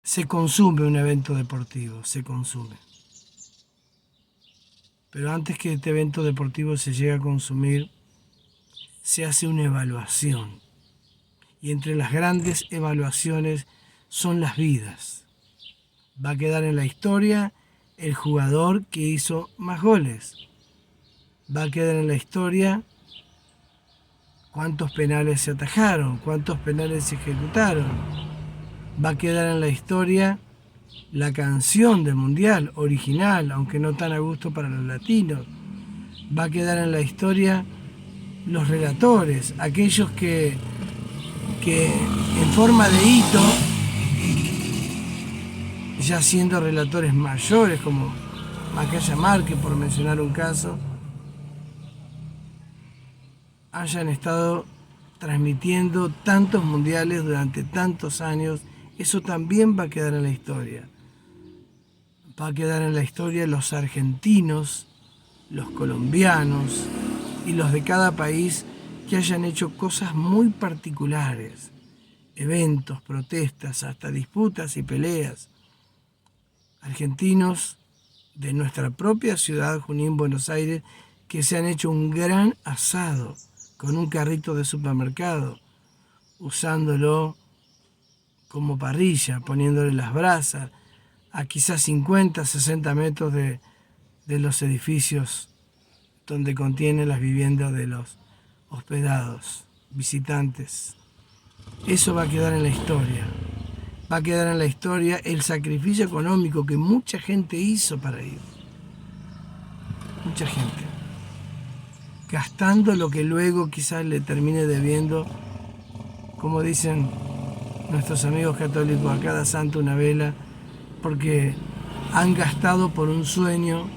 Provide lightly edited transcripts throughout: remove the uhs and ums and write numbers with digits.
Se consume un evento deportivo, se consume. Pero antes que este evento deportivo se llegue a consumir, se hace una evaluación. Y entre las grandes evaluaciones son las vidas. Va a quedar en la historia el jugador que hizo más goles. Va a quedar en la historia cuántos penales se atajaron, cuántos penales se ejecutaron. Va a quedar en la historia la canción del mundial original, aunque no tan a gusto para los latinos. Va a quedar en la historia los relatores, aquellos que en forma de hito, ya siendo relatores mayores como Macaya Márquez, por mencionar un caso, hayan estado transmitiendo tantos mundiales durante tantos años. Eso también va a quedar en la historia. Va a quedar en la historia los argentinos, los colombianos y los de cada país que hayan hecho cosas muy particulares, eventos, protestas, hasta disputas y peleas. Argentinos de nuestra propia ciudad, Junín, Buenos Aires, que se han hecho un gran asado con un carrito de supermercado, usándolo como parrilla, poniéndole las brasas a quizás 50, 60 metros de los edificios donde contienen las viviendas de los hospedados, visitantes. Eso va a quedar en la historia. Va a quedar en la historia el sacrificio económico que mucha gente hizo para ir. Mucha gente. Gastando lo que luego quizás le termine debiendo, como dicen nuestros amigos católicos, a cada santo una vela, porque han gastado por un sueño,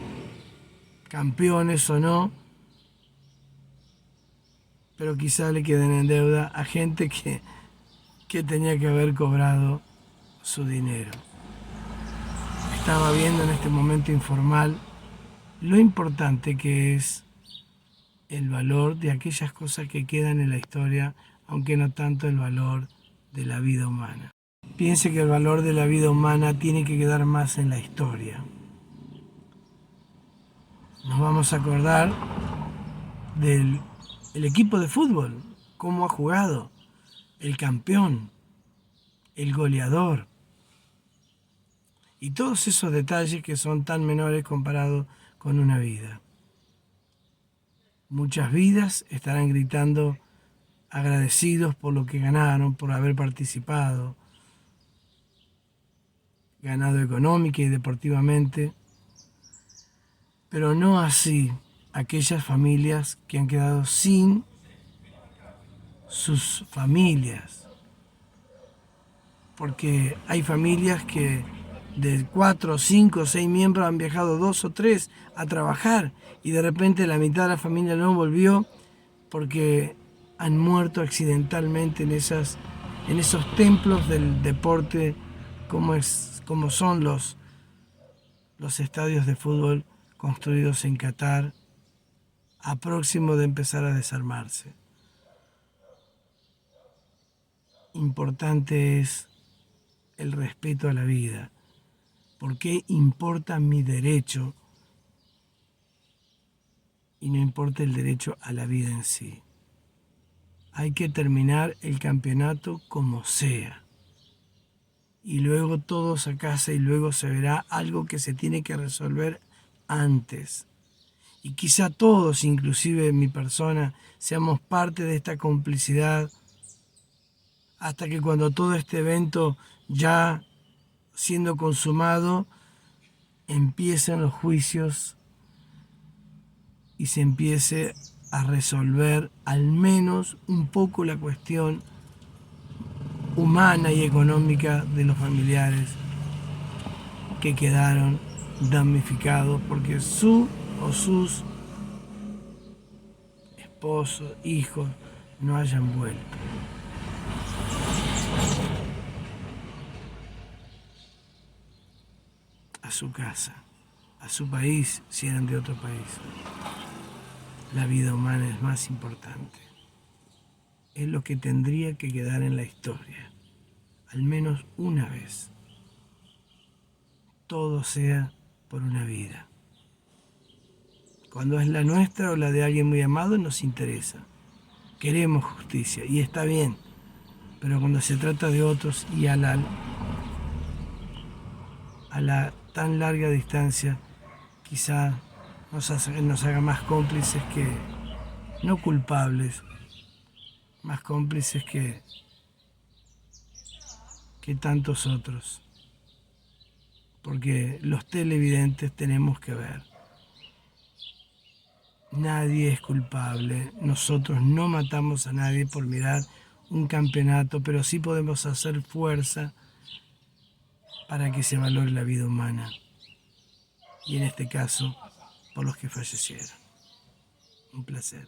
campeones o no, pero quizás le queden en deuda a gente que tenía que haber cobrado su dinero. Estaba viendo en este momento informal lo importante que es el valor de aquellas cosas que quedan en la historia, aunque no tanto el valor de la vida humana. Piense que el valor de la vida humana tiene que quedar más en la historia. Nos vamos a acordar del equipo de fútbol, cómo ha jugado, el campeón, el goleador, y todos esos detalles que son tan menores comparados con una vida. Muchas vidas estarán gritando agradecidos por lo que ganaron, por haber participado, ganado económica y deportivamente, pero no así aquellas familias que han quedado sin sus familias, porque hay familias que de 4, 5, 6 miembros han viajado 2 o 3 a trabajar y de repente la mitad de la familia no volvió porque han muerto accidentalmente en esos templos del deporte como son los estadios de fútbol construidos en Qatar, a próximo de empezar a desarmarse. Importante es el respeto a la vida. ¿Por qué importa mi derecho y no importa el derecho a la vida en sí? Hay que terminar el campeonato como sea. Y luego todos a casa y luego se verá algo que se tiene que resolver antes. Y quizá todos, inclusive mi persona, seamos parte de esta complicidad hasta que cuando todo este evento ya siendo consumado, empiecen los juicios y se empiece a resolver al menos un poco la cuestión humana y económica de los familiares que quedaron damnificados porque su o sus esposos, hijos no hayan vuelto. A su casa, a su país, si eran de otro país. La vida humana es más importante. Es lo que tendría que quedar en la historia, al menos una vez. todo sea por una vida. Cuando es la nuestra o la de alguien muy amado nos interesa. Queremos justicia y está bien, pero cuando se trata de otros y a la tan larga distancia, quizá nos haga más cómplices no culpables, más cómplices que tantos otros. Porque los televidentes tenemos que ver. Nadie es culpable. Nosotros no matamos a nadie por mirar un campeonato, pero sí podemos hacer fuerza para que se valore la vida humana. Y en este caso, por los que fallecieron. Un placer.